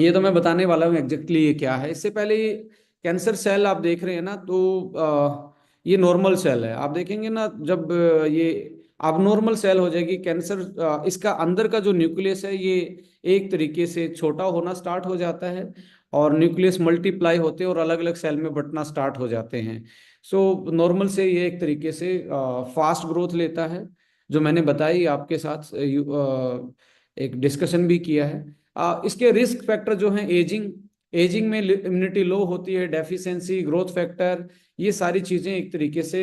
ये तो मैं बताने वाला हूँ एग्जैक्टली ये क्या है। इससे पहले ये कैंसर सेल आप देख रहे हैं ना, तो ये नॉर्मल सेल है। आप देखेंगे ना, जब ये अब नॉर्मल सेल हो जाएगी कैंसर, इसका अंदर का जो न्यूक्लियस है ये एक तरीके से छोटा होना स्टार्ट हो जाता है, और न्यूक्लियस मल्टीप्लाई होते हैं और अलग अलग सेल में बंटना स्टार्ट हो जाते हैं। सो नॉर्मल से ये एक तरीके से फास्ट ग्रोथ लेता है, जो मैंने बताई आपके साथ एक डिस्कशन भी किया है। इसके रिस्क फैक्टर जो हैं, एजिंग, एजिंग में इम्यूनिटी लो होती है, डेफिशिएंसी, ग्रोथ फैक्टर, ये सारी चीजें एक तरीके से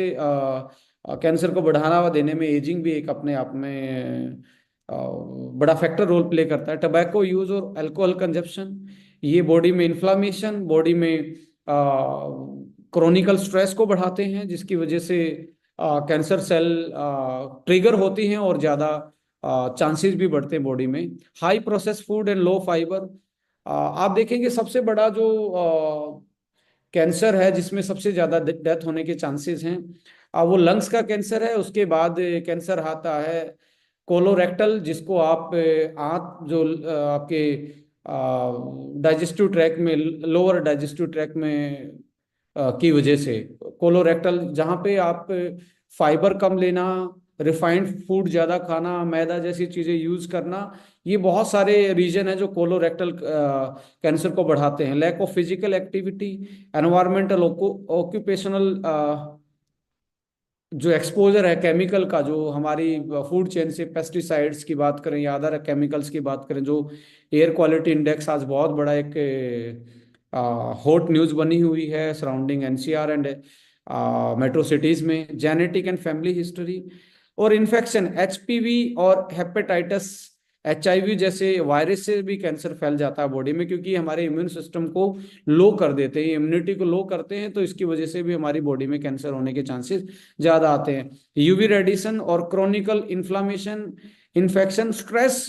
कैंसर को बढ़ावा देने में एजिंग भी एक अपने आप में बड़ा फैक्टर रोल प्ले करता है। टबैको यूज और अल्कोहल कंजप्शन, ये बॉडी में इंफ्लामेशन, बॉडी में क्रोनिकल स्ट्रेस को बढ़ाते हैं, जिसकी वजह से कैंसर सेल ट्रिगर होती हैं और ज़्यादा चांसेस भी बढ़ते हैं बॉडी में। High process food and low fibre, आप देखेंगे सबसे बड़ा जो कैंसर है जिसमें सबसे ज़्यादा डेथ होने के चांसेस हैं, वो लंग्स का कैंसर है। उसके बाद कैंसर आता है कोलोरेक्टल, जिसको आप आंत जो आपके डाइजेस्टिव ट्रैक में, लोअर डाइजेस्टिव ट्रैक में की वजह से कोलोरेक्टल, जहाँ पे आप फाइबर कम लेना, रिफाइंड फूड ज़्यादा खाना, मैदा जैसी चीज़ें यूज़ करना, ये बहुत सारे रीजन है जो कोलोरेक्टल कैंसर को बढ़ाते हैं। Lack of physical activity, environmental, occupational जो एक्सपोजर है केमिकल का, जो हमारी फूड चेन से पेस्टिसाइड्स की बात करें या अदर केमिकल्स की बात करें, जो एयर क्वालिटी इंडेक्स आज बहुत बड़ा एक हॉट न्यूज़ बनी हुई है surrounding NCR and metro cities में। जेनेटिक एंड फैमिली हिस्ट्री और इन्फेक्शन, एचपीवी और हेपेटाइटिस, एचआईवी जैसे वायरस से भी कैंसर फैल जाता है बॉडी में, क्योंकि हमारे इम्यून सिस्टम को लो कर देते हैं, इम्यूनिटी को लो करते हैं, तो इसकी वजह से भी हमारी बॉडी में कैंसर होने के चांसेस ज़्यादा आते हैं। यूवी रेडिएशन और क्रोनिकल इन्फ्लामेशन, इन्फेक्शन, स्ट्रेस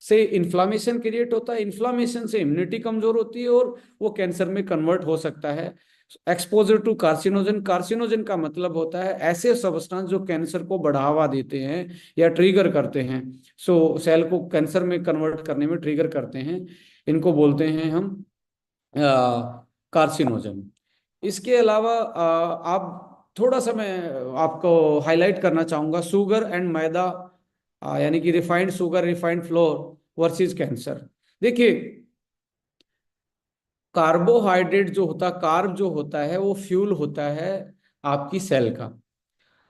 से इन्फ्लामेशन क्रिएट होता है, इन्फ्लामेशन से इम्यूनिटी कमजोर होती है और वो कैंसर में कन्वर्ट हो सकता है। एक्सपोजर टू कार्सिनोजन, कार्सिनोजन का मतलब होता है ऐसे सब्सटेंस जो कैंसर को बढ़ावा देते हैं या ट्रिगर करते हैं, सो सेल को कैंसर में कन्वर्ट करने में ट्रिगर करते हैं, इनको बोलते हैं हम कार्सिनोजन। इसके अलावा आप थोड़ा सा मैं आपको हाईलाइट करना चाहूँगा शुगर एंड मैदा, यानी कि refined sugar, refined floor versus cancer. देखिए, कार्बोहाइड्रेट जो होता, कार्ब जो होता है, वो फ्यूल होता है आपकी सेल का।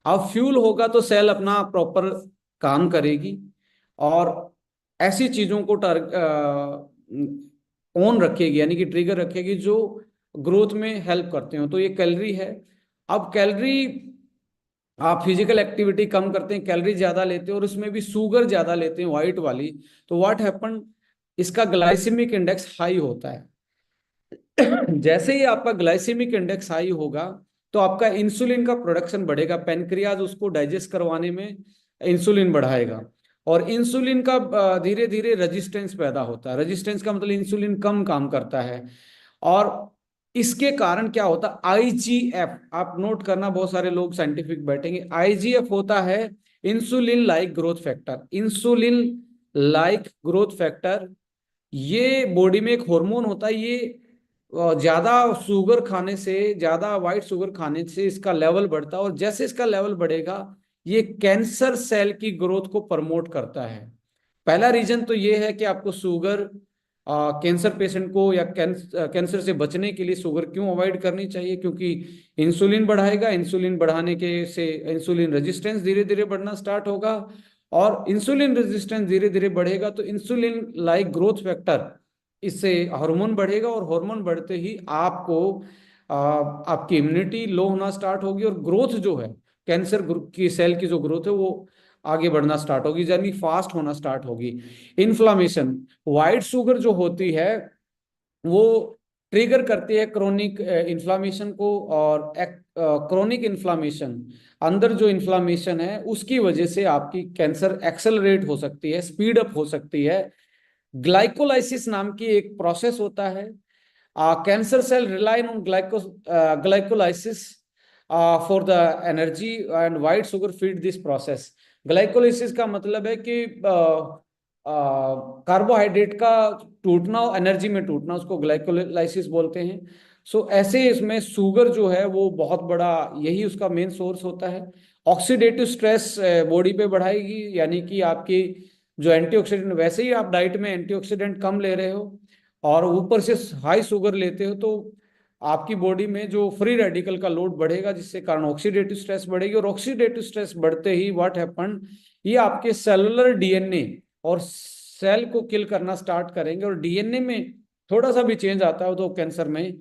अब फ्यूल होगा तो सेल अपना प्रॉपर काम करेगी और ऐसी चीजों को ऑन रखेगी, यानी कि ट्रिगर रखेगी जो ग्रोथ में हेल्प करते हो। तो ये कैलोरी है। अब कैलोरी, आप फिजिकल एक्टिविटी कम करते हैं, कैलोरी ज्यादा लेते हैं और उसमें भी शुगर ज्यादा लेते हैं, व्हाइट वाली, तो व्हाट हैपन, इसका ग्लाइसेमिक इंडेक्स हाई होता है। जैसे ही आपका ग्लाइसेमिक इंडेक्स हाई होगा तो आपका इंसुलिन का प्रोडक्शन बढ़ेगा, पेनक्रियाज उसको डाइजेस्ट करवाने में इंसुलिन बढ़ाएगा, और इंसुलिन का धीरे धीरे रेजिस्टेंस पैदा होता है। रेजिस्टेंस का मतलब इंसुलिन कम काम करता है, और इसके कारण क्या होता है, आईजीएफ, आप नोट करना, बहुत सारे लोग साइंटिफिक बैठेंगे, आईजीएफ होता है insulin like growth factor. Insulin like growth factor, ये बॉडी में एक हार्मोन होता है, ये ज्यादा शुगर खाने से, ज्यादा व्हाइट शुगर खाने से इसका लेवल बढ़ता है, और जैसे इसका लेवल बढ़ेगा ये कैंसर सेल की ग्रोथ को प्रमोट करता है। पहला रीजन तो ये है कि आपको शुगर, कैंसर पेशेंट को या कैंसर से बचने के लिए शुगर क्यों अवॉइड करनी चाहिए, क्योंकि इंसुलिन बढ़ाएगा, इंसुलिन बढ़ाने के से इंसुलिन रेजिस्टेंस धीरे धीरे बढ़ना स्टार्ट होगा, और इंसुलिन रेजिस्टेंस धीरे धीरे बढ़ेगा तो इंसुलिन लाइक ग्रोथ फैक्टर, इससे हार्मोन बढ़ेगा, और हार्मोन बढ़ते ही आपको आपकी इम्यूनिटी लो होना स्टार्ट होगी, और ग्रोथ जो है कैंसर की सेल की जो ग्रोथ है वो आगे बढ़ना स्टार्ट होगी, यानी फास्ट होना स्टार्ट होगी। इन्फ्लामेशन, व्हाइट शुगर जो होती है वो ट्रिगर करती है क्रोनिक इन्फ्लामेशन को, और क्रोनिक इन्फ्लामेशन, अंदर जो इन्फ्लामेशन है उसकी वजह से आपकी कैंसर एक्सेलरेट हो सकती है, स्पीड अप हो सकती है। ग्लाइकोलाइसिस नाम की एक प्रोसेस होता है, cancer cell rely on glycolysis for the energy and white sugar feed this process. Glycolysis का मतलब है कि कार्बोहाइड्रेट का टूटना और एनर्जी में टूटना, उसको ग्लाइकोलाइसिस बोलते हैं। सो ऐसे इसमें शुगर जो है वो बहुत बड़ा, यही उसका मेन सोर्स होता है। ऑक्सीडेटिव स्ट्रेस बॉडी पे बढ़ाएगी, यानी कि आपकी जो एंटीऑक्सीडेंट, वैसे ही आप डाइट में एंटीऑक्सीडेंट कम ले रहे हो और ऊपर से हाई शुगर लेते हो, तो आपकी बॉडी में जो फ्री रेडिकल का लोड बढ़ेगा, जिससे कारण ऑक्सीडेटिव स्ट्रेस बढ़ेगी। और ऑक्सीडेटिव स्ट्रेस बढ़ते ही व्हाट हैपन, ये आपके सेलुलर डीएनए और सेल को किल करना स्टार्ट करेंगे, और डीएनए में थोड़ा सा भी चेंज आता है तो कैंसर में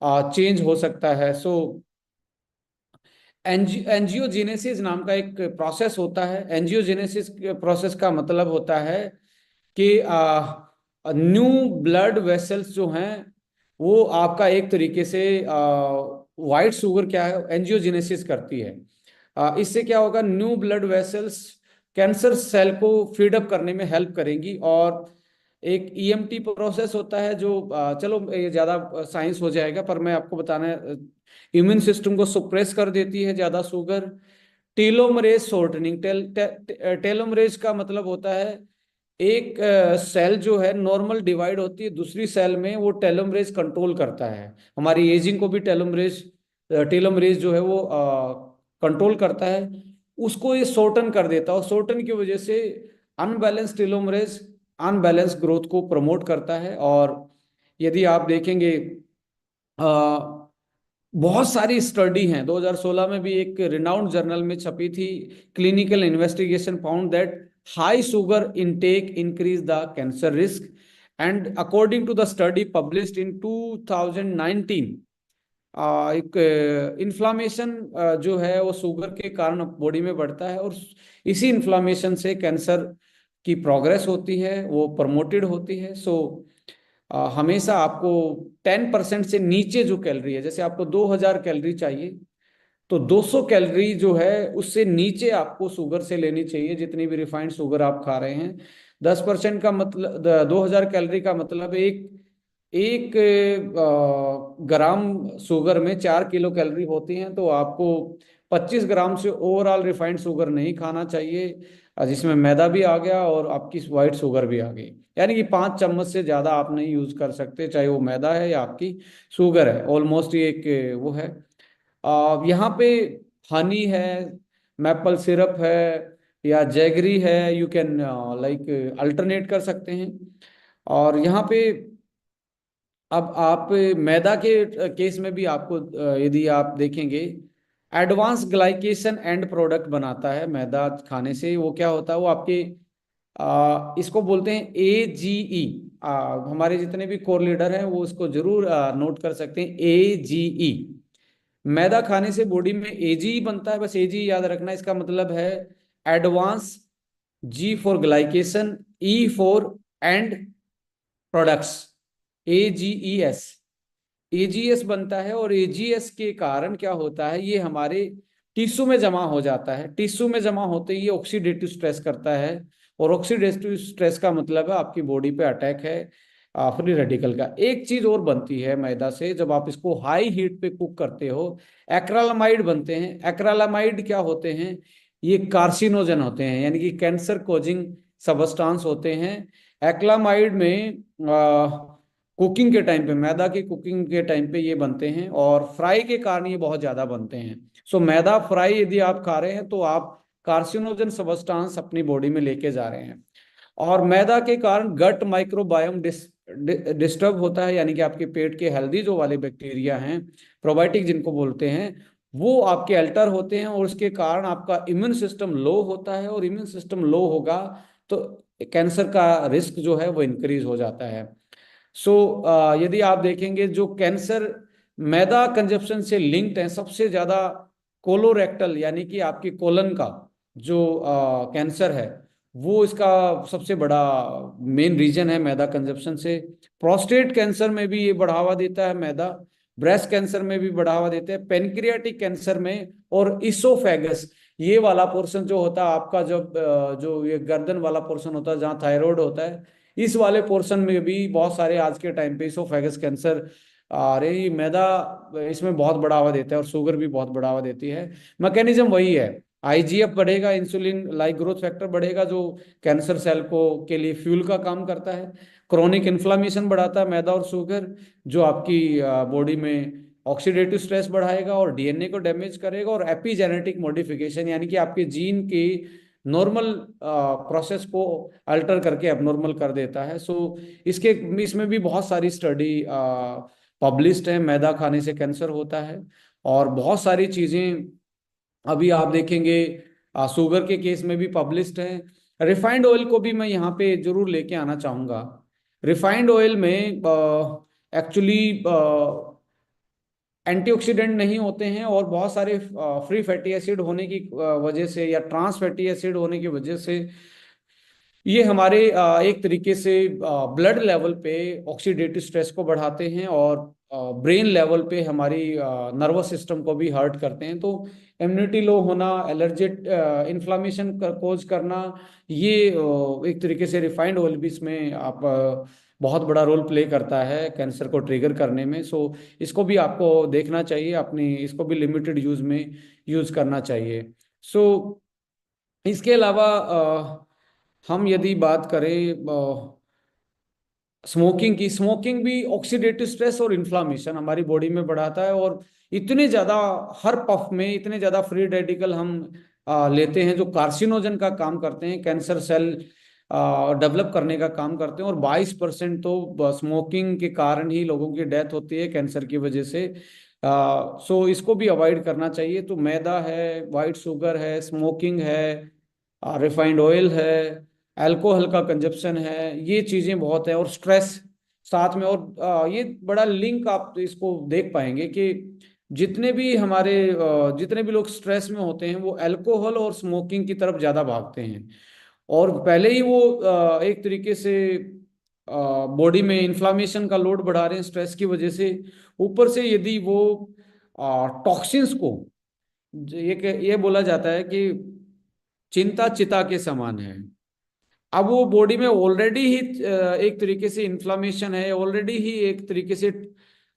चेंज हो सकता है। सो एंजियोजेनेसिस नाम का एक प्रोसेस होता है। एंजियोजेनेसिस प्रोसेस का मतलब होता है कि न्यू ब्लड वेसल्स जो हैं वो आपका एक तरीके से वाइट शुगर क्या है, एंजियोजेनेसिस करती है। इससे क्या होगा, new blood vessels cancer cell को फीड अप करने में हेल्प करेंगी। और एक ईएमटी प्रोसेस होता है जो चलो ये ज़्यादा साइंस हो जाएगा, पर मैं आपको बताना, इम्यून सिस्टम को सुप्रेस कर देती है ज़्यादा शुगर। टेलोमरेज शॉर्टनिंग, टेलोमरेज का मतलब होता है एक सेल जो है नॉर्मल डिवाइड होती है दूसरी सेल में, वो टेलोमरेज कंट्रोल करता है। हमारी एजिंग को भी टेलोमरेज जो है वो कंट्रोल करता है। उसको ये शॉर्टन कर देता है, और शॉर्टन की वजह से अनबैलेंस टेलोमरेज अनबैलेंस ग्रोथ को प्रमोट करता है। और यदि आप देखेंगे बहुत सारी स्टडी हैं, 2016 में भी एक रिनाउंड जर्नल में छपी थी, clinical investigation found that high sugar intake increase the cancer risk. And according to the study published in 2019, एक इन्फ्लामेशन जो है वो शुगर के कारण बॉडी में बढ़ता है, और इसी इन्फ्लामेशन से कैंसर की प्रोग्रेस होती है, वो प्रमोटेड होती है। सो हमेशा आपको 10% से नीचे जो कैलोरी है, जैसे आपको 2000 कैलोरी चाहिए, तो 200 कैलोरी जो है उससे नीचे आपको शुगर से लेनी चाहिए, जितनी भी रिफाइंड शुगर आप खा रहे हैं। 10% का मतलब, 2000 कैलोरी का मतलब एक एक ग्राम शुगर में 4 किलो कैलोरी होती हैं। तो आपको 25 ग्राम से ओवरऑल रिफाइंड शुगर नहीं खाना चाहिए, जिसमें मैदा भी आ गया और आपकी वाइट शुगर भी आ गई। यानी कि 5 चम्मच से ज़्यादा आप नहीं यूज कर सकते, चाहे वो मैदा है या आपकी शुगर है। ऑलमोस्ट ये एक वो है। यहाँ पे हनी है, मैपल सिरप है, या जैगरी है, यू कैन लाइक अल्टरनेट कर सकते हैं। और यहाँ पे अब आप मैदा के केस में भी आपको यदि आप देखेंगे, एडवांस ग्लाइकेशन एंड प्रोडक्ट बनाता है मैदा खाने से। वो क्या होता है, वो आपके इसको बोलते हैं AGE। हमारे जितने भी कोर लीडर हैं वो इसको जरूर नोट कर सकते हैं, AGE। मैदा खाने से बॉडी में AGE बनता है, बस AGE याद रखना। इसका मतलब है advance, G for glycation, E for and products, AGES। AGS बनता है, और एजीएस के कारण क्या होता है, ये हमारे टिश्यू में जमा हो जाता है। टिश्यू में जमा होते ही ये ऑक्सीडेटिव स्ट्रेस करता है, और ऑक्सीडेटिव स्ट्रेस का मतलब है आपकी बॉडी पे अटैक है फ्री रेडिकल का। एक चीज और बनती है मैदा से, जब आप इसको हाई हीट पे कुक करते हो, एक्रालामाइड बनते हैं। एक्रालामाइड क्या होते हैं, ये कार्सिनोजन होते हैं, यानी कि कैंसर कोजिंग सबस्टांस होते हैं। एक्रालामाइड में कुकिंग के टाइम पे, मैदा की कुकिंग के टाइम पे ये बनते हैं, और फ्राई के कारण ये बहुत ज्यादा बनते हैं। सो मैदा फ्राई यदि आप खा रहे हैं तो आप कार्सिनोजन सबस्टांस अपनी बॉडी में लेके जा रहे हैं। और मैदा के कारण गट माइक्रोबायोम डिस्टर्ब होता है, यानी कि आपके पेट के हेल्दी जो वाले बैक्टीरिया हैं, प्रोबायोटिक जिनको बोलते हैं, वो आपके अल्टर होते हैं, और उसके कारण आपका इम्यून सिस्टम लो होता है। और इम्यून सिस्टम लो होगा तो कैंसर का रिस्क जो है वो इंक्रीज हो जाता है। सो यदि आप देखेंगे जो कैंसर मैदा कंजप्शन से लिंक्ड है सबसे ज्यादा, कोलोरेक्टल यानी कि आपकी कोलन का जो कैंसर है, वो इसका सबसे बड़ा मेन रीजन है मैदा कंजप्शन से। प्रोस्टेट कैंसर में भी ये बढ़ावा देता है मैदा, ब्रेस्ट कैंसर में भी बढ़ावा देते हैं, पेनक्रियाटिक कैंसर में, और इसोफेगस, ये वाला पोर्शन जो होता है आपका, जब जो ये गर्दन वाला पोर्शन होता है जहाँ थायराइड होता है, इस वाले पोर्शन में भी बहुत सारे आज के टाइम पे इसोफेगस कैंसर आ रहे। ये मैदा इसमें बहुत बढ़ावा देता है, और शुगर भी बहुत बढ़ावा देती है। मैकेनिज्म वही है, आईजीएफ बढ़ेगा, इंसुलिन लाइक ग्रोथ फैक्टर बढ़ेगा, जो कैंसर सेल को के लिए फ्यूल का काम करता है। क्रोनिक इन्फ्लामेशन बढ़ाता है मैदा और शुगर, जो आपकी बॉडी में ऑक्सीडेटिव स्ट्रेस बढ़ाएगा और डीएनए को डैमेज करेगा। और एपिजेनेटिक मॉडिफिकेशन यानी कि आपके जीन की नॉर्मल प्रोसेस को अल्टर करके एबनॉर्मल कर देता है। सो इसके इसमें भी बहुत सारी स्टडी पब्लिश्ड है, मैदा खाने से कैंसर होता है। और बहुत सारी चीजें अभी आप देखेंगे शुगर के केस में भी पब्लिश्ड है। रिफाइंड ऑयल को भी मैं यहाँ पे जरूर लेके आना चाहूंगा। रिफाइंड ऑयल में एक्चुअली एंटीऑक्सीडेंट नहीं होते हैं, और बहुत सारे फ्री फैटी एसिड होने की वजह से या ट्रांस फैटी एसिड होने की वजह से ये हमारे एक तरीके से ब्लड लेवल पे ऑक्सीडेटिव स्ट्रेस को बढ़ाते हैं, और ब्रेन लेवल पे हमारी नर्वस सिस्टम को भी हर्ट करते हैं। तो इम्यूनिटी लो होना, एलर्जिक इन्फ्लामेशन कोज करना, ये एक तरीके से रिफाइंड ऑयल भी इसमें आप बहुत बड़ा रोल प्ले करता है कैंसर को ट्रिगर करने में। सो इसको भी आपको देखना चाहिए, अपनी इसको भी लिमिटेड यूज में यूज करना चाहिए। सो इसके अलावा हम यदि बात करें स्मोकिंग की, स्मोकिंग भी ऑक्सीडेटिव स्ट्रेस और इन्फ्लामेशन हमारी बॉडी में बढ़ाता है। और इतने ज्यादा हर पफ में इतने ज्यादा फ्री रेडिकल हम लेते हैं जो कार्सिनोजन का काम करते हैं, कैंसर सेल डेवलप करने का काम करते हैं। और 22% तो स्मोकिंग के कारण ही लोगों की डेथ होती है कैंसर की वजह से। सो इसको भी अवॉइड करना चाहिए। तो मैदा है, वाइट शुगर है, स्मोकिंग है, रिफाइंड ऑयल है, अल्कोहल का कंजप्शन है, ये चीजें बहुत है। और स्ट्रेस साथ में, और ये बड़ा लिंक आप इसको देख पाएंगे कि जितने भी हमारे जितने भी लोग स्ट्रेस में होते हैं वो अल्कोहल और स्मोकिंग की तरफ ज्यादा भागते हैं। और पहले ही वो एक तरीके से बॉडी में इन्फ्लामेशन का लोड बढ़ा रहे हैं स्ट्रेस की वजह से। ऊपर से यदि वो टॉक्सिन्स को, ये बोला जाता है कि चिंता चिता के समान है। अब वो बॉडी में ऑलरेडी ही एक तरीके से इन्फ्लामेशन है, ऑलरेडी ही एक तरीके से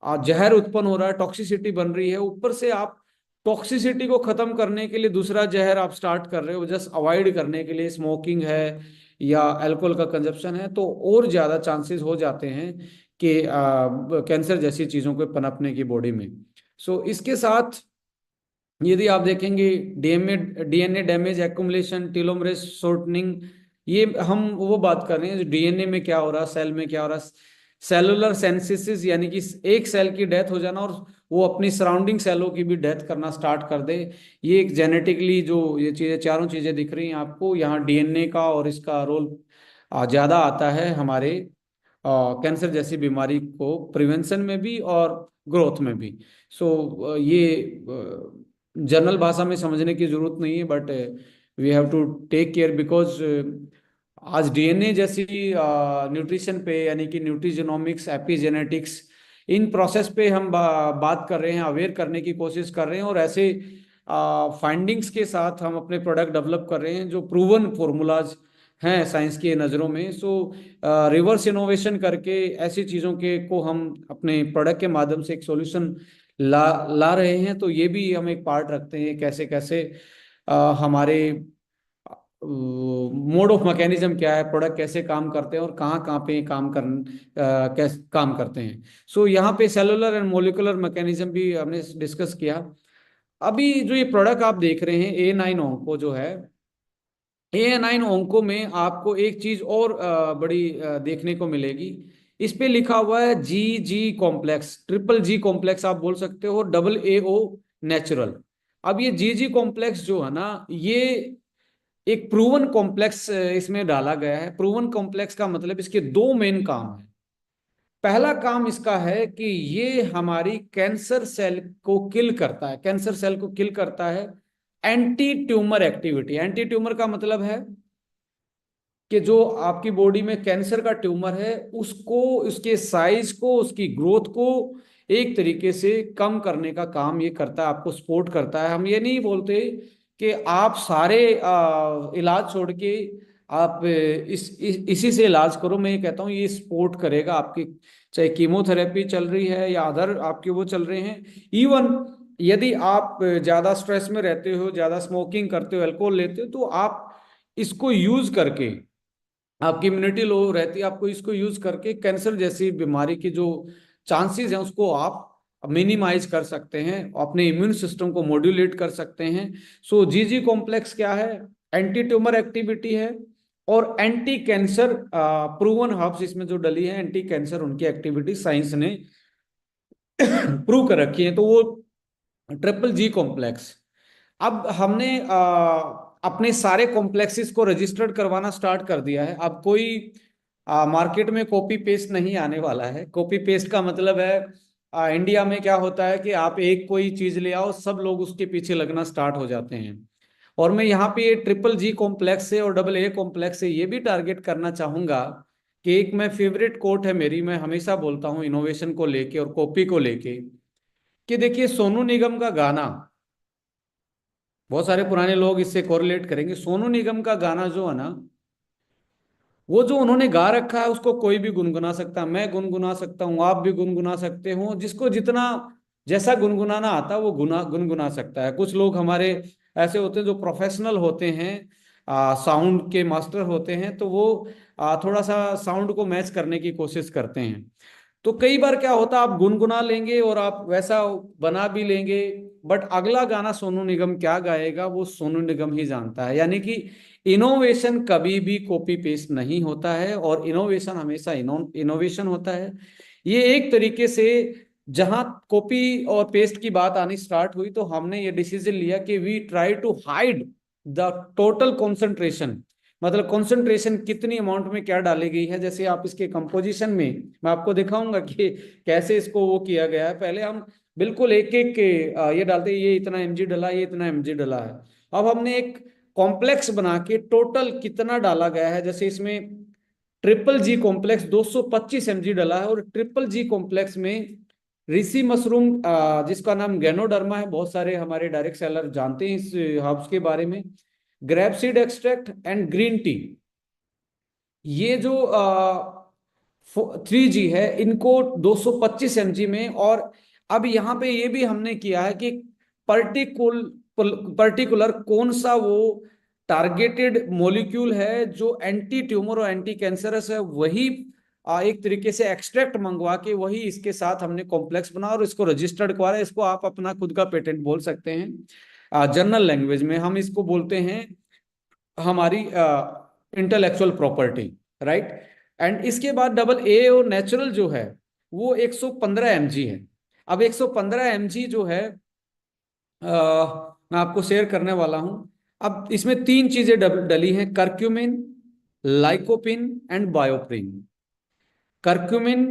जहर उत्पन्न हो रहा है, टॉक्सिसिटी बन रही है। ऊपर से आप टॉक्सिसिटी को खत्म करने के लिए दूसरा जहर आप स्टार्ट कर रहे हो, जस्ट अवॉइड करने के लिए स्मोकिंग है या अल्कोहल का कंजप्शन है, तो और ज्यादा चांसेस हो जाते हैं कि कैंसर जैसी चीजों को पनपने की बॉडी में। सो इसके साथ यदि आप देखेंगे DNA damage, accumulation, telomerase shortening, ये हम वो बात कर रहे हैं डीएनए में क्या हो रहा है, सेल में क्या हो रहा है। सेलुलर सेंसिसिस यानी कि एक सेल की डेथ हो जाना और वो अपनी सराउंडिंग सेलों की भी डेथ करना स्टार्ट कर दे। ये एक जेनेटिकली जो ये चीजें, चारों चीजें दिख रही हैं आपको यहाँ, डीएनए का और इसका रोल ज्यादा आता है हमारे कैंसर जैसी बीमारी को प्रिवेंशन में भी और ग्रोथ में भी। सो ये जनरल भाषा में समझने की जरूरत नहीं है, but we have to take care because आज डीएनए जैसी न्यूट्रिशन पे यानी कि न्यूट्रिजेनोमिक्स, एपिजेनेटिक्स, इन प्रोसेस पे हम बात कर रहे हैं, अवेयर करने की कोशिश कर रहे हैं। और ऐसे फाइंडिंग्स के साथ हम अपने प्रोडक्ट डेवलप कर रहे हैं जो प्रूवन फॉर्मूलाज हैं साइंस की नज़रों में। सो रिवर्स इनोवेशन करके ऐसी चीज़ों के को हम अपने प्रोडक्ट के माध्यम से एक सॉल्यूशन ला ला रहे हैं। तो ये भी हम एक पार्ट रखते हैं कैसे कैसे हमारे मोड ऑफ मैकेनिज्म क्या है, प्रोडक्ट कैसे काम करते हैं और कहाँ कहाँ पे कैसे काम करते हैं। सो यहाँ पे सेलुलर एंड मोलिकुलर मैकेनिज्म भी हमने डिस्कस किया। अभी जो ये प्रोडक्ट आप देख रहे हैं A9 ओंको जो है, A9 ओंको में आपको एक चीज और बड़ी देखने को मिलेगी। इस पे लिखा हुआ है जी कॉम्प्लेक्स, ट्रिपल G कॉम्प्लेक्स आप बोल सकते हो, AA नेचुरल। अब ये जी कॉम्प्लेक्स जो है ना, ये एक प्रूवन कॉम्प्लेक्स इसमें डाला गया है। प्रूवन कॉम्प्लेक्स का मतलब इसके दो मेन काम है। पहला काम इसका है कि ये हमारी कैंसर सेल को किल करता है, कैंसर सेल को किल करता है। Anti tumour activity, anti tumour का मतलब है कि जो आपकी बॉडी में कैंसर का ट्यूमर है उसको, उसके साइज को, उसकी ग्रोथ को एक तरीके से कम करने का काम ये करता है, आपको सपोर्ट करता है। हम ये नहीं बोलते कि आप सारे इलाज छोड़ के आप इसी से इलाज करो। मैं ये कहता हूँ ये सपोर्ट करेगा आपकी, चाहे कीमोथेरेपी चल रही है या अदर आपके वो चल रहे हैं। इवन यदि आप ज्यादा स्ट्रेस में रहते हो, ज्यादा स्मोकिंग करते हो, अल्कोहल लेते हो, तो आप इसको यूज करके, आपकी इम्यूनिटी लो रहती है, आपको इसको यूज करके कैंसर जैसी बीमारी की जो चांसेस हैं उसको आप मिनिमाइज कर सकते हैं, अपने इम्यून सिस्टम को मॉड्यूलेट कर सकते हैं। सो जीजी कॉम्प्लेक्स क्या है? एंटी ट्यूमर एक्टिविटी है और एंटी कैंसर प्रूवन हर्ब्स इसमें जो डली है, एंटी कैंसर उनकी एक्टिविटी साइंस ने प्रूव कर रखी है। तो वो ट्रिपल जी कॉम्प्लेक्स, अब हमने अपने सारे कॉम्प्लेक्सेस को रजिस्टर्ड करवाना स्टार्ट कर दिया है। अब कोई मार्केट में कॉपी पेस्ट नहीं आने वाला है। कॉपी पेस्ट का मतलब है इंडिया में क्या होता है कि आप एक कोई चीज ले आओ, सब लोग उसके पीछे लगना स्टार्ट हो जाते हैं। और मैं यहाँ पे ये ट्रिपल जी कॉम्प्लेक्स से और डबल ए कॉम्प्लेक्स से ये भी टारगेट करना चाहूंगा कि एक मैं फेवरेट कोट है मेरी, मैं हमेशा बोलता हूँ इनोवेशन को लेके और कॉपी को लेके, कि देखिए सोनू निगम का गाना, बहुत सारे पुराने लोग इससे कोरिलेट करेंगे, सोनू निगम का गाना जो है ना, वो जो उन्होंने गा रखा है उसको कोई भी गुनगुना सकता है, मैं गुनगुना सकता हूँ, आप भी गुनगुना सकते हो, जिसको जितना जैसा गुनगुनाना आता है वो गुनगुना सकता है। कुछ लोग हमारे ऐसे होते हैं जो प्रोफेशनल होते हैं, साउंड के मास्टर होते हैं, तो वो थोड़ा सा साउंड को मैच करने की कोशिश करते हैं। तो कई बार क्या होता है, आप गुनगुना लेंगे और आप वैसा बना भी लेंगे, बट अगला गाना सोनू निगम क्या गाएगा वो सोनू निगम ही जानता है। यानी कि इनोवेशन कभी भी कॉपी पेस्ट नहीं होता है, और इनोवेशन हमेशा इनोवेशन होता है। ये एक तरीके से जहां कॉपी और पेस्ट की बात आनी स्टार्ट हुई, तो हमने ये डिसीजन लिया कि we try to hide the total concentration, मतलब कंसंट्रेशन कितनी अमाउंट में क्या डाली गई है। जैसे आप इसके कंपोजिशन में मैं आपको दिखाऊंगा कि कैसे इसको वो किया गया है। पहले हम बिल्कुल एक एक ये डालते हैं, ये इतना एमजी डला, ये इतना एमजी डला है। अब हमने एक कॉम्प्लेक्स बना के टोटल कितना डाला गया है, जैसे इसमें ट्रिपल जी कॉम्प्लेक्स 225 एमजी डला है, और ट्रिपल जी कॉम्प्लेक्स में ऋषि मशरूम जिसका नाम गैनोडर्मा है, बहुत सारे हमारे डायरेक्ट सेलर जानते हैं इस हर्ब्स के बारे में, grape seed extract and green tea, ये जो 3G है, इनको 225 mg में। और अब यहाँ पे ये भी हमने किया है कि पर्टिकुलर कौन सा वो टारगेटेड मॉलिक्यूल है जो एंटी ट्यूमर और एंटी कैंसरस है, वही एक तरीके से एक्सट्रैक्ट मंगवा के वही इसके साथ हमने कॉम्प्लेक्स बना और इसको रजिस्टर्ड करवा रहा है। इसको आप अपना खुद का पेटेंट बोल सकते हैं, जनरल लैंग्वेज में हम इसको बोलते हैं हमारी इंटेलेक्चुअल प्रॉपर्टी, राइट। एंड इसके बाद डबल ए और नेचुरल जो है वो 115 mg है। अब 115 mg जो है मैं आपको शेयर करने वाला हूं। अब इसमें तीन चीजें डली हैं, curcumin, lycopene and bioperine. Curcumin,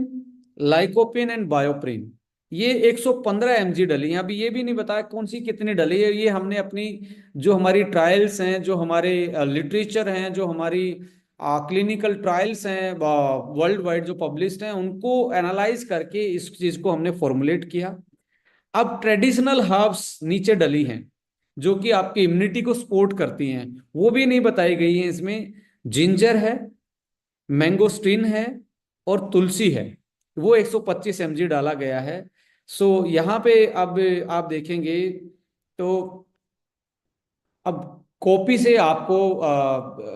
lycopene and bioperine, ये 115 mg डली है। अभी ये भी नहीं बताया कौन सी कितनी डली है, ये हमने अपनी जो हमारी ट्रायल्स हैं, जो हमारे लिटरेचर हैं, जो हमारी क्लिनिकल ट्रायल्स हैं वर्ल्ड वाइड जो पब्लिश्ड हैं, उनको एनालाइज करके इस चीज को हमने फॉर्मुलेट किया। अब ट्रेडिशनल हर्ब्स नीचे डली हैं जो कि आपकी इम्यूनिटी को सपोर्ट करती हैं, वो भी नहीं बताई गई हैं इसमें। जिंजर है, मैंगोस्टीन है और तुलसी है, वो 125 mg डाला गया है। सो यहाँ पे अब आप देखेंगे तो अब कॉपी से आपको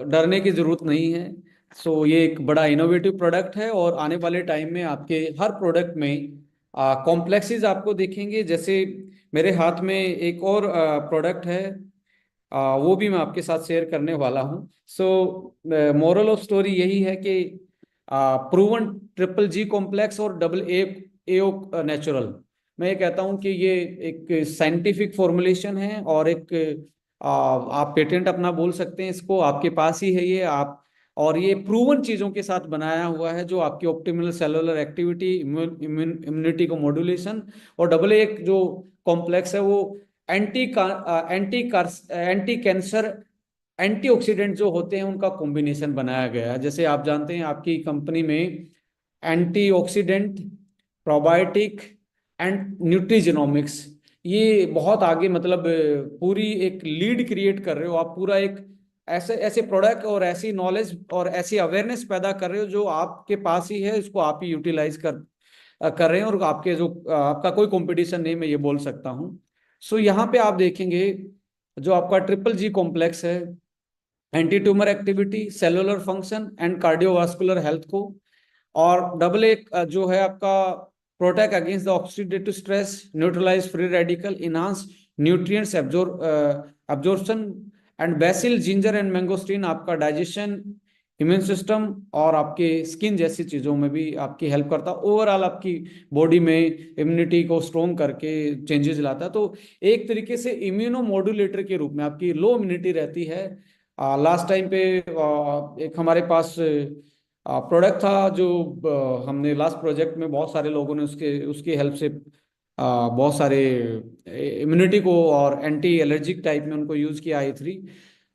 डरने की जरूरत नहीं है। सो ये एक बड़ा इनोवेटिव प्रोडक्ट है, और आने वाले टाइम में आपके हर प्रोडक्ट में कॉम्प्लेक्सेस आपको देखेंगे। जैसे मेरे हाथ में एक और प्रोडक्ट है, वो भी मैं आपके साथ शेयर करने वाला हूँ। सो मोरल ऑफ स्टोरी यही है कि प्रूवन ट्रिपल जी कॉम्प्लेक्स और डबल ए एओ नेचुरल, मैं ये कहता हूँ कि ये एक साइंटिफिक फॉर्मुलेशन है, और एक आप पेटेंट अपना बोल सकते हैं इसको, आपके पास ही है ये आप। और ये प्रूवन चीजों के साथ बनाया हुआ है जो आपकी ऑप्टिमल सेलुलर एक्टिविटी, इम्यूनिटी को मॉड्यूलेशन, और डबल एक जो कॉम्प्लेक्स है वो anti anti anti cancer, antioxidant जो होते हैं उनका कॉम्बिनेशन बनाया गया है। जैसे आप जानते हैं आपकी कंपनी में एंटीऑक्सीडेंट, प्रोबायोटिक एंड न्यूट्रीजेनोमिक्स, ये बहुत आगे, मतलब पूरी एक लीड क्रिएट कर रहे हो आप, पूरा एक ऐसे ऐसे प्रोडक्ट और ऐसी नॉलेज और ऐसी अवेयरनेस पैदा कर रहे हो जो आपके पास ही है, इसको आप ही यूटिलाइज कर रहे हैं, और आपके जो आपका कोई कंपटीशन नहीं, मैं ये बोल सकता हूँ। सो यहाँ पे आप देखेंगे जो आपका ट्रिपल जी कॉम्प्लेक्स है, anti tumour activity, cellular function and cardiovascular health को, और डबल एक जो है आपका protect against the oxidative stress, neutralise free radical, enhance nutrients absorption, and basil, ginger and mangosteen आपका डाइजेशन, इम्यून सिस्टम और आपके स्किन जैसी चीजों में भी आपकी हेल्प करता है। ओवरऑल आपकी बॉडी में इम्यूनिटी को स्ट्रोंग करके चेंजेस लाता है। तो एक तरीके से इम्यूनो मॉड्यूलेटर के रूप में आपकी लो इम्यूनिटी रहती है। लास्ट टाइम पे एक हमारे पास प्रोडक्ट था जो हमने लास्ट प्रोजेक्ट में बहुत सारे लोगों ने उसके उसकी हेल्प से बहुत सारे इम्यूनिटी को और एंटी एलर्जिक टाइप में उनको यूज किया i3।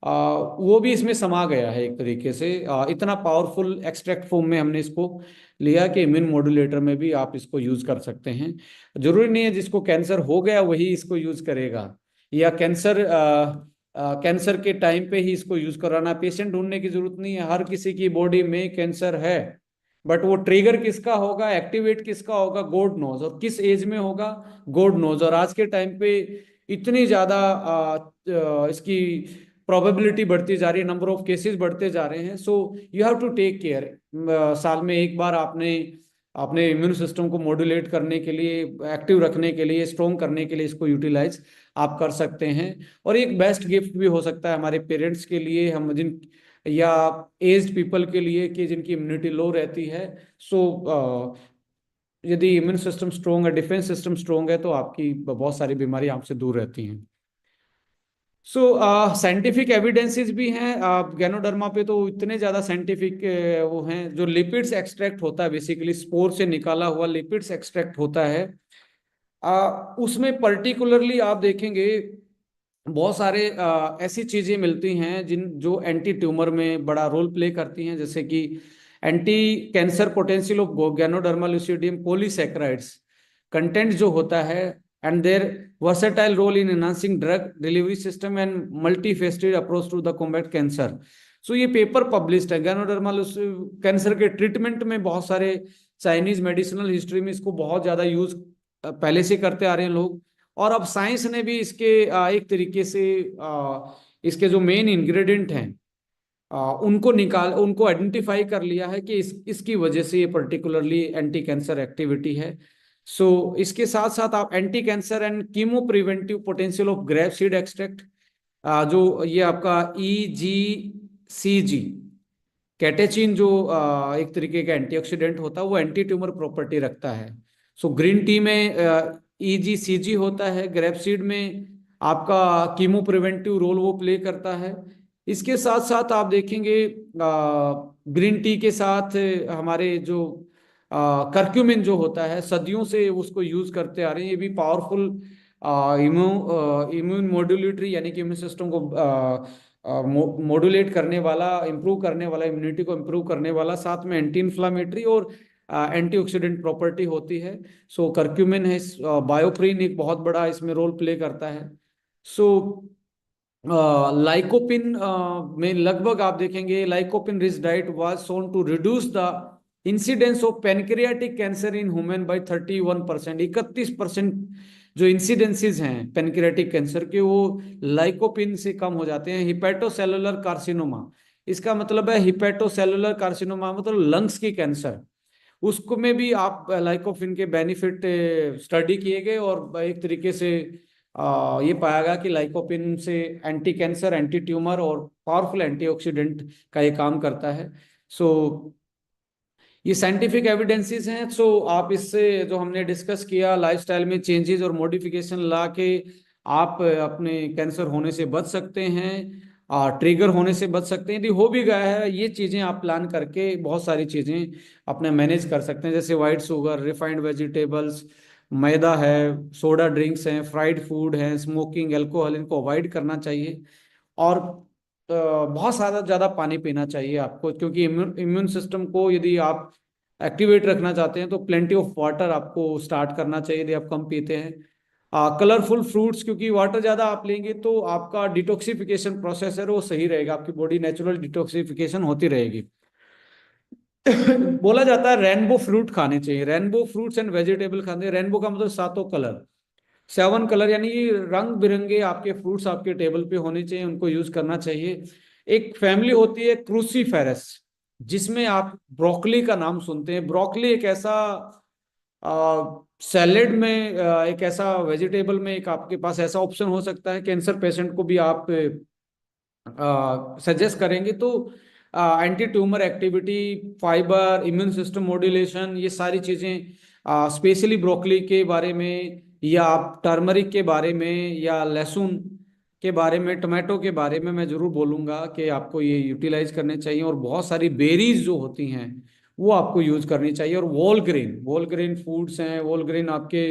वो भी इसमें समा गया है एक तरीके से। इतना पावरफुल एक्सट्रैक्ट फॉर्म में हमने इसको लिया कि इम्यून मॉड्यूलेटर में भी आप इसको यूज कर सकते हैं। जरूरी नहीं है जिसको कैंसर हो गया वही इसको यूज करेगा, या कैंसर के टाइम पे ही इसको यूज कराना। पेशेंट ढूंढने की जरूरत नहीं है, हर किसी की बॉडी में कैंसर है, बट वो ट्रिगर किसका होगा, एक्टिवेट किसका होगा, गॉड नोज, और किस एज में होगा, गॉड नोज। और आज के टाइम पे इतनी ज्यादा इसकी प्रोबेबिलिटी बढ़ती जा रही है, नंबर ऑफ केसेस बढ़ते जा रहे हैं। So you have to take care. साल में एक बार आपने अपने इम्यून सिस्टम को मॉड्यूलेट करने के लिए, एक्टिव रखने के लिए, स्ट्रोंग करने के लिए इसको यूटिलाइज आप कर सकते हैं। और एक बेस्ट गिफ्ट भी हो सकता है हमारे पेरेंट्स के लिए, हम जिन या एज्ड पीपल के लिए कि जिनकी इम्यूनिटी लो रहती है। सो यदि इम्यून सिस्टम स्ट्रोंग है, डिफेंस सिस्टम स्ट्रोंग है, तो आपकी बहुत सारी बीमारी आपसे दूर रहती हैं। सो साइंटिफिक एविडेंसेस भी हैं। गैनोडर्मा पे तो इतने ज्यादा साइंटिफिक वो हैं। जो लिपिड्स एक्सट्रैक्ट होता है, बेसिकली स्पोर से निकाला हुआ लिपिड्स एक्सट्रैक्ट होता है, उसमें पर्टिकुलरली आप देखेंगे बहुत सारे ऐसी चीजें मिलती हैं जिन जो एंटी ट्यूमर में बड़ा रोल प्ले करती हैं, जैसे कि anti cancer potential of ganoderma lucidum polysaccharides content जो होता है, and their versatile role in enhancing drug delivery system and multifaceted approach to the combat cancer. So ये पेपर पब्लिश्ड है। गैनोडर्मा कैंसर के ट्रीटमेंट में बहुत सारे चाइनीज मेडिसिनल हिस्ट्री में इसको बहुत ज्यादा यूज पहले से करते आ रहे हैं लोग। और अब साइंस ने भी इसके एक तरीके से इसके जो मेन इंग्रेडिएंट हैं उनको आइडेंटिफाई कर लिया है कि इसकी वजह से ये पर्टिकुलरली एंटी कैंसर एक्टिविटी है। सो इसके साथ साथ आप anti cancer and chemo preventive potential of grape seed extract, जो ये आपका EGCG कैटेचिन जो एक तरीके का एंटीऑक्सीडेंट होता है, वो एंटी ट्यूमर प्रॉपर्टी रखता है। सो ग्रीन टी में EGCG होता है, ग्रेप सीड में आपका कीमो प्रिवेंटिव रोल वो प्ले करता है। इसके साथ साथ आप देखेंगे ग्रीन टी के साथ हमारे जो करक्यूमिन जो होता है, सदियों से उसको यूज करते आ रहे हैं। ये भी पावरफुल इम्यून मॉड्यूलेटरी, यानी कि इम्यून सिस्टम को मॉड्यूलेट करने वाला, इंप्रूव करने वाला, इम्यूनिटी को इंप्रूव करने वाला, साथ में एंटी इन्फ्लामेटरी और एंटीऑक्सीडेंट प्रॉपर्टी होती है। सो करक्यूमिन है, बायोप्रिन एक बहुत बड़ा इसमें रोल प्ले करता है। सो लाइकोपिन में लगभग आप देखेंगे lycopene rich diet was shown to reduce the incidence of pancreatic cancer in human by 31%। 31% जो इंसिडेंसेस हैं पेनक्रियाटिक कैंसर के, वो लाइकोपिन से कम हो जाते हैं। हिपेटोसेलुलर कार्सिनोमा, इसका मतलब है हिपेटोसेलुलर कार्सिनोमा मतलब लंग्स की कैंसर, उसको में भी आप लाइकोपिन के बेनिफिट स्टडी किए गए, और एक तरीके से ये पाया गया कि लाइकोपिन से एंटी कैंसर, एंटी ट्यूमर और पावरफुल एंटीऑक्सीडेंट का ये काम करता है। सो ये साइंटिफिक एविडेंसेस हैं। सो आप इससे जो हमने डिस्कस किया, लाइफस्टाइल में चेंजेस और मॉडिफिकेशन ला के आप अपने कैंसर होने से बच सकते हैं, ट्रिगर होने से बच सकते हैं। यदि हो भी गया है, ये चीज़ें आप प्लान करके बहुत सारी चीज़ें अपने मैनेज कर सकते हैं, जैसे वाइट शुगर, रिफाइंड वेजिटेबल्स, मैदा है, सोडा ड्रिंक्स हैं, फ्राइड फूड है, स्मोकिंग, अल्कोहल, इनको अवॉइड करना चाहिए। और बहुत सारा ज़्यादा पानी पीना चाहिए आपको, क्योंकि इम्यून सिस्टम को यदि आप एक्टिवेट रखना चाहते हैं तो प्लेंटी ऑफ वाटर आपको स्टार्ट करना चाहिए यदि आप कम पीते हैं। कलरफुल फ्रूट्स, क्योंकि वाटर ज़्यादा आप लेंगे तो आपका डिटॉक्सिफिकेशन प्रोसेस है वो सही रहेगा, आपकी बॉडी नेचुरल डिटॉक्सिफिकेशन होती रहेगी। बोला जाता है रेनबो फ्रूट खाने चाहिए, रेनबो फ्रूट्स एंड वेजिटेबल खाने। रेनबो का मतलब सातों कलर, 7 कलर यानी कि रंग बिरंगे आपके फ्रूट्स आपके टेबल पे होने चाहिए, उनको यूज करना चाहिए। एक फैमिली होती है क्रूसीफेरस, जिसमें आप ब्रोकली का नाम सुनते हैं। ब्रोकली एक ऐसा सैलेड में एक ऐसा वेजिटेबल में एक आपके पास ऐसा ऑप्शन हो सकता है, कैंसर पेशेंट को भी आप सजेस्ट करेंगे तो anti tumour activity, fibre, immune system modulation, ये सारी चीजें स्पेशली ब्रोकली के बारे में, या आप टर्मरिक के बारे में, या लहसुन के बारे में, टमाटो के बारे में मैं जरूर बोलूंगा कि आपको ये यूटिलाइज करने चाहिए। और बहुत सारी बेरीज जो होती हैं वो आपको यूज करनी चाहिए। और वोल ग्रेन फूड्स हैं, वोल ग्रेन आपके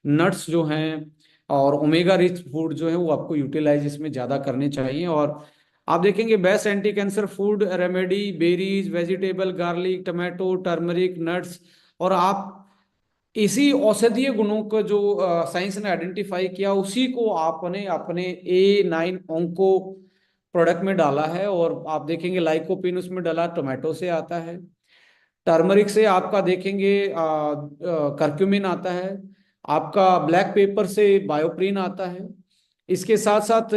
नट्स जो हैं, और ओमेगा रिच फूड जो है वो आपको यूटिलाइज इसमें ज्यादा करने चाहिए। और आप देखेंगे best anti cancer food remedy, berries, vegetable, garlic, tomato, turmeric, nuts. और आप इसी औषधीय गुणों को जो साइंस ने आइडेंटिफाई किया, उसी को आपने अपने A9 ओंको प्रोडक्ट में डाला है। और आप देखेंगे लाइकोपिन उसमें डाला, टोमेटो से आता है। टर्मरिक से आपका देखेंगे करक्यूमिन आता है। आपका ब्लैक पेपर से बायोप्रिन आता है। इसके साथ साथ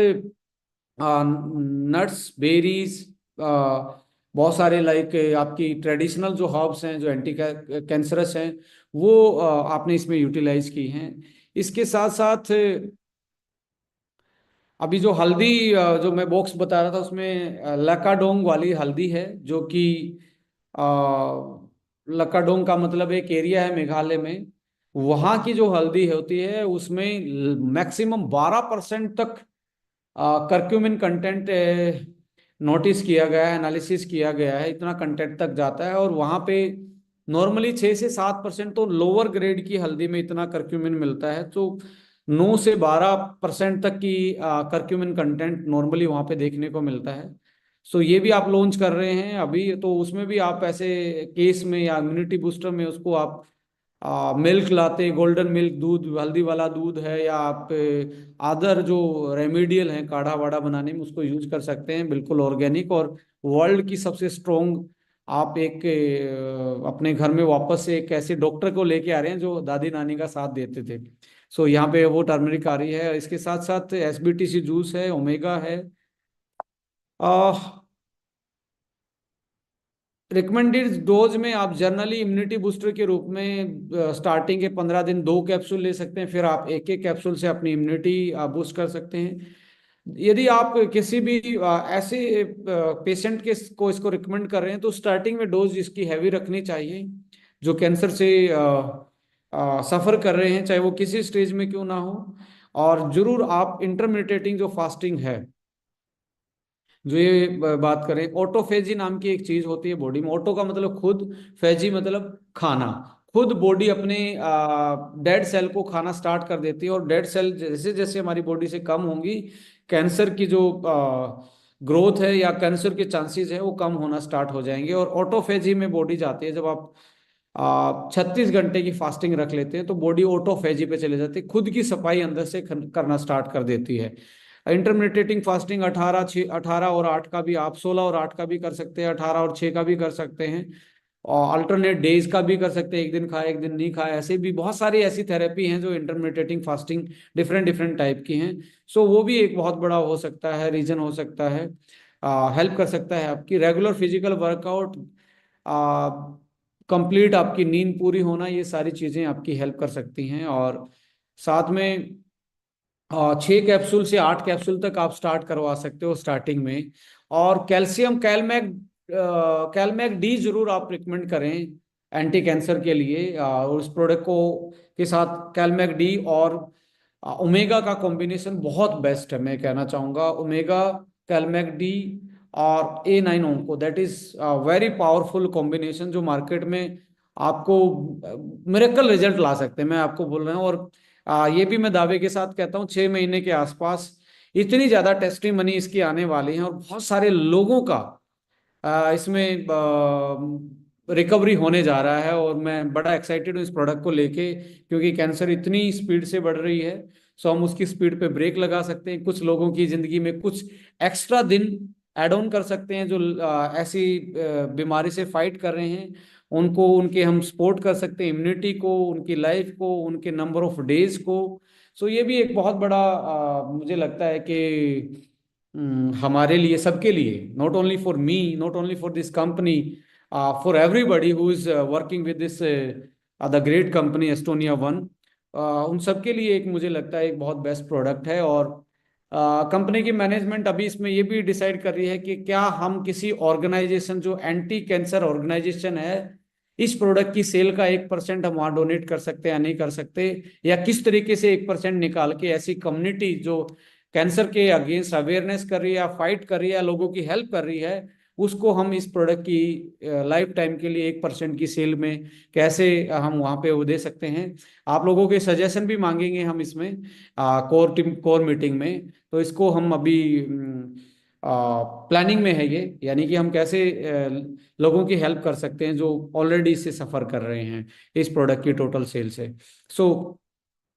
नट्स, बेरीज, बहुत सारे लाइक आपकी ट्रेडिशनल जो हर्ब्स हैं जो एंटी कैंसरस हैं, वो आपने इसमें यूटिलाइज की हैं। इसके साथ साथ अभी जो हल्दी जो मैं बॉक्स बता रहा था उसमें लकाडोंग वाली हल्दी है, जो कि अ, लकाडोंग का मतलब एक एरिया है मेघालय में। वहाँ की जो हल्दी होती है उसमें मैक्सिमम 12% तक करक्यूमिन कंटेंट नोटिस किया गया है, एनालिसिस किया गया है, इतना कंटेंट तक जाता है। और वहाँ पे नॉर्मली 6 से 7% तो लोअर ग्रेड की हल्दी में इतना करक्यूमिन मिलता है। तो 9 से 12% तक की करक्यूमिन कंटेंट नॉर्मली वहाँ पे देखने को मिलता है। सो ये भी आप लॉन्च कर रहे हैं अभी, तो उसमें भी आप ऐसे केस में या इम्यूनिटी बूस्टर में उसको आप मिल्क लाते, गोल्डन मिल्क दूध, हल्दी वाला दूध है, या आप अदर जो रेमेडियल है काढ़ा वाढ़ा बनाने में उसको यूज कर सकते हैं, बिल्कुल ऑर्गेनिक। और वर्ल्ड की सबसे स्ट्रोंग आप एक अपने घर में वापस से एक ऐसे डॉक्टर को लेके आ रहे हैं जो दादी नानी का साथ देते थे। सो यहाँ पे वो टर्मरिक आ रही है। इसके साथ साथ SBTC जूस है, ओमेगा है। रिकमेंडेड डोज में आप जनरली इम्यूनिटी बूस्टर के रूप में स्टार्टिंग के 15 दिन 2 कैप्सूल ले सकते हैं, फिर आप एक एक कैप्सूल से अपनी इम्यूनिटी बूस्ट कर सकते हैं। यदि आप किसी भी ऐसे पेशेंट के को इसको रिकमेंड कर रहे हैं तो स्टार्टिंग में डोज इसकी हैवी रखनी चाहिए, जो कैंसर से सफर कर रहे हैं, चाहे वो किसी स्टेज में क्यों ना हो। और जरूर आप इंटरमिटेटिंग जो फास्टिंग है, जो ये बात करें, ऑटोफेजी नाम की एक चीज होती है बॉडी में। ऑटो का मतलब खुद, फेजी मतलब खाना। खुद बॉडी अपने डेड सेल को खाना स्टार्ट कर देती है, और डेड सेल जैसे जैसे हमारी बॉडी से कम होंगी, कैंसर की जो ग्रोथ है या कैंसर के चांसेस है वो कम होना स्टार्ट हो जाएंगे। और ऑटोफेजी में बॉडी जाती है, जब आप 36 घंटे की फास्टिंग रख लेते हैं तो बॉडी ऑटोफेजी पे चले जाती है, खुद की सफाई अंदर से करना स्टार्ट कर देती है। इंटरमिटेटिंग फास्टिंग 18 और 8 का भी, आप 16 और 8 का भी कर सकते हैं, 18 और 6 का भी कर सकते हैं, और अल्टरनेट डेज का भी कर सकते हैं, एक दिन खाए एक दिन नहीं खाए। ऐसे भी बहुत सारी ऐसी थेरेपी हैं जो इंटरमिटेटिंग फास्टिंग डिफरेंट डिफरेंट टाइप की हैं। सो वो भी एक बहुत बड़ा हो सकता है, रीजन हो सकता है, हेल्प कर सकता है। आपकी रेगुलर फिजिकल वर्कआउट, कंप्लीट आपकी नींद पूरी होना, ये सारी चीजें आपकी हेल्प कर सकती हैं। और साथ में 6 कैप्सूल से 8 कैप्सूल तक आप स्टार्ट करवा सकते हो स्टार्टिंग में। और कैल्शियम, कैलमैक डी जरूर आप रिकमेंड करें एंटी कैंसर के लिए। और उस प्रोडक्ट को के साथ कैलमैक डी और ओमेगा का कॉम्बिनेशन बहुत बेस्ट है, मैं कहना चाहूंगा। ओमेगा, कैलमैक डी और A9 onco, that is very powerful combination, जो मार्केट में आपको मिरेकल रिजल्ट ला सकते हैं, मैं आपको बोल रहा हूँ। और ये भी मैं दावे के साथ कहता हूँ 6 महीने के आसपास इतनी ज्यादा टेस्टिमनी इसकी आने वाली है, और बहुत सारे लोगों का इसमें रिकवरी होने जा रहा है। और मैं बड़ा एक्साइटेड हूँ इस प्रोडक्ट को लेके, क्योंकि कैंसर इतनी स्पीड से बढ़ रही है। सो हम उसकी स्पीड पे ब्रेक लगा सकते हैं, कुछ लोगों की जिंदगी में कुछ एक्स्ट्रा दिन ऐड ऑन कर सकते हैं, जो ऐसी बीमारी से फाइट कर रहे हैं उनको, उनके हम सपोर्ट कर सकते हैं, इम्यूनिटी को, उनकी लाइफ को, उनके नंबर ऑफ डेज को। सो ये भी एक बहुत बड़ा मुझे लगता है कि हमारे लिए, सबके लिए, not only for me, not only for this company, for everybody who is working with this the great company Estonia one, उन सबके लिए एक मुझे लगता है एक बहुत बेस्ट प्रोडक्ट है। और कंपनी की मैनेजमेंट अभी इसमें ये भी डिसाइड कर रही है कि क्या हम किसी ऑर्गेनाइजेशन जो एंटी कैंसर ऑर्गेनाइजेशन है, इस प्रोडक्ट की सेल का 1% हम वहाँ डोनेट कर सकते हैं या नहीं कर सकते, या किस तरीके से 1% निकाल के ऐसी कम्युनिटी जो कैंसर के अगेंस्ट अवेयरनेस कर रही है या फाइट कर रही है या लोगों की हेल्प कर रही है, उसको हम इस प्रोडक्ट की लाइफ टाइम के लिए 1% की सेल में कैसे हम वहाँ पे वो दे सकते हैं। आप लोगों के सजेशन भी मांगेंगे हम इसमें कोर टीम कोर मीटिंग में। तो इसको हम अभी प्लानिंग में है ये, यानी कि हम कैसे लोगों की हेल्प कर सकते हैं जो ऑलरेडी इससे सफ़र कर रहे हैं इस प्रोडक्ट की टोटल सेल से। सो